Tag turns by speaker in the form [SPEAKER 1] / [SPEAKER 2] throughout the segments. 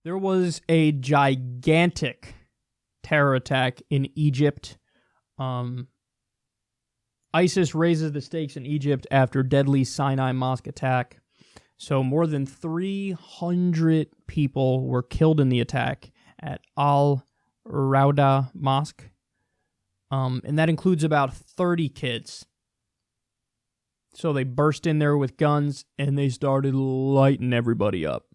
[SPEAKER 1] There was a gigantic terror attack in Egypt. ISIS raises the stakes in Egypt after deadly Sinai mosque attack. So more than 300 people were killed in the attack at Al-Rawda Mosque. And that includes about 30 kids. So they burst in there with guns and they started lighting everybody up.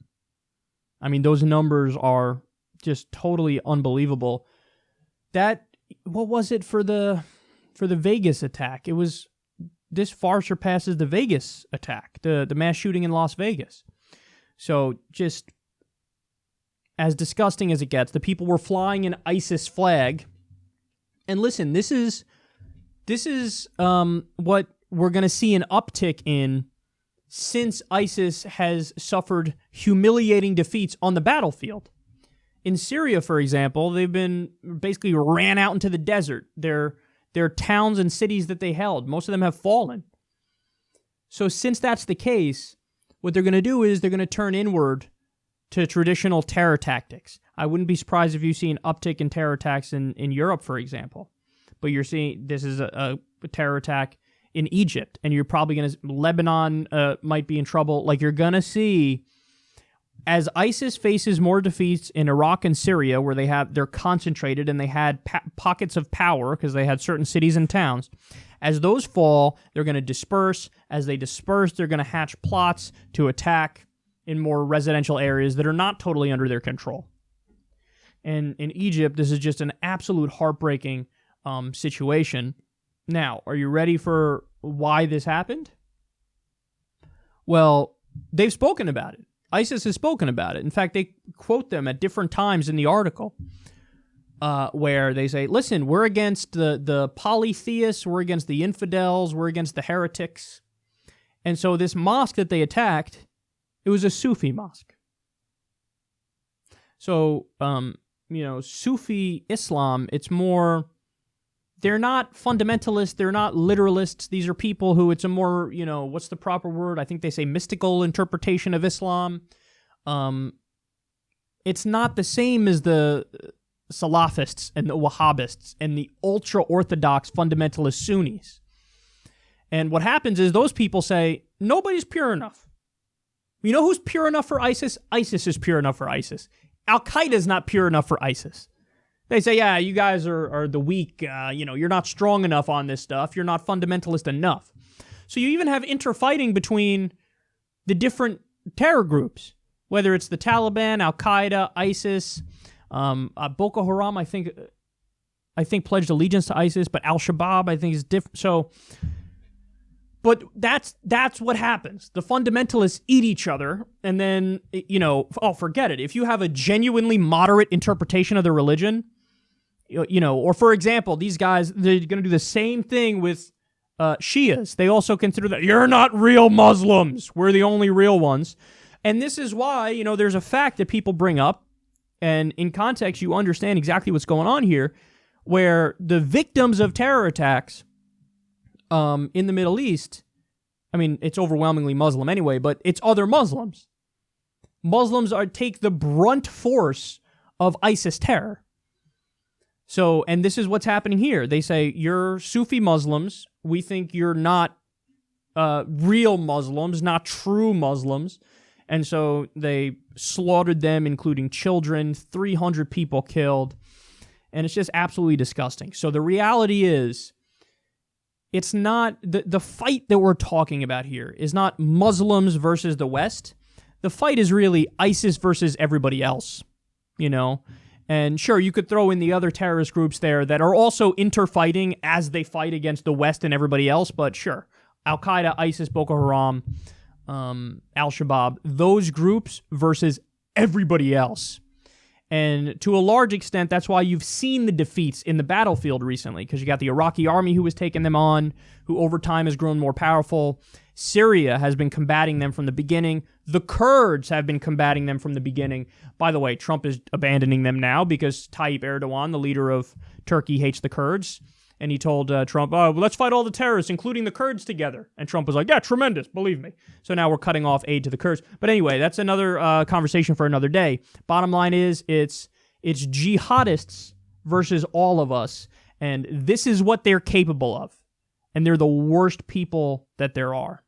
[SPEAKER 1] I mean, those numbers are just totally unbelievable. What was it for the Vegas attack? It was, this far surpasses the Vegas attack, the mass shooting in Las Vegas. So just as disgusting as it gets, the people were flying an ISIS flag. And listen, this is what we're going to see an uptick in since ISIS has suffered humiliating defeats on the battlefield. In Syria, for example, they've been basically ran out into the desert. Their towns and cities that they held, most of them have fallen. So since that's the case, what they're going to do is they're going to turn inward to traditional terror tactics. I wouldn't be surprised if you see an uptick in terror attacks in Europe, for example. But you're seeing this is a terror attack in Egypt, and you're probably going to, Lebanon might be in trouble. Like, you're going to see, as ISIS faces more defeats in Iraq and Syria, where they're concentrated and they had pockets of power because they had certain cities and towns, as those fall, they're going to disperse. As they disperse, they're going to hatch plots to attack in more residential areas that are not totally under their control. And in Egypt, this is just an absolute heartbreaking situation. Now, are you ready for why this happened? Well, they've spoken about it. ISIS has spoken about it. In fact, they quote them at different times in the article where they say, listen, we're against the polytheists, we're against the infidels, we're against the heretics. And so this mosque that they attacked, it was a Sufi mosque. So, Sufi Islam, it's more, they're not fundamentalists, they're not literalists. These are people who, it's a more, what's the proper word? I think they say mystical interpretation of Islam. It's not the same as the Salafists and the Wahhabists and the ultra-Orthodox fundamentalist Sunnis. And what happens is those people say, nobody's pure enough. You know who's pure enough for ISIS? ISIS is pure enough for ISIS. Al-Qaeda is not pure enough for ISIS. They say, yeah, you guys are the weak, you're not strong enough on this stuff. You're not fundamentalist enough. So you even have interfighting between the different terror groups, whether it's the Taliban, Al-Qaeda, ISIS, Boko Haram, I think pledged allegiance to ISIS, but Al-Shabaab, I think, is different. So, but that's what happens. The fundamentalists eat each other, and then, forget it. If you have a genuinely moderate interpretation of the religion, or for example, these guys, they're going to do the same thing with Shias. They also consider that, you're not real Muslims. We're the only real ones. And this is why, there's a fact that people bring up, and in context, you understand exactly what's going on here, where the victims of terror attacks in the Middle East, I mean, it's overwhelmingly Muslim anyway, but it's other Muslims. Muslims take the brunt force of ISIS terror. So, and this is what's happening here. They say, you're Sufi Muslims. We think you're not real Muslims, not true Muslims. And so they slaughtered them, including children, 300 people killed. And it's just absolutely disgusting. So the reality is, it's not, the fight that we're talking about here is not Muslims versus the West. The fight is really ISIS versus everybody else, And sure, you could throw in the other terrorist groups there that are also interfighting as they fight against the West and everybody else, but sure. Al-Qaeda, ISIS, Boko Haram, Al-Shabaab, those groups versus everybody else. And to a large extent, that's why you've seen the defeats in the battlefield recently, because you got the Iraqi army who was taking them on, who over time has grown more powerful. Syria has been combating them from the beginning. The Kurds have been combating them from the beginning. By the way, Trump is abandoning them now because Tayyip Erdogan, the leader of Turkey, hates the Kurds. and he told Trump, "Oh, let's fight all the terrorists, including the Kurds, together." And Trump was like, "Yeah, tremendous, believe me." So now we're cutting off aid to the Kurds. But anyway, that's another conversation for another day. Bottom line is, it's jihadists versus all of us, and this is what they're capable of, and they're the worst people that there are.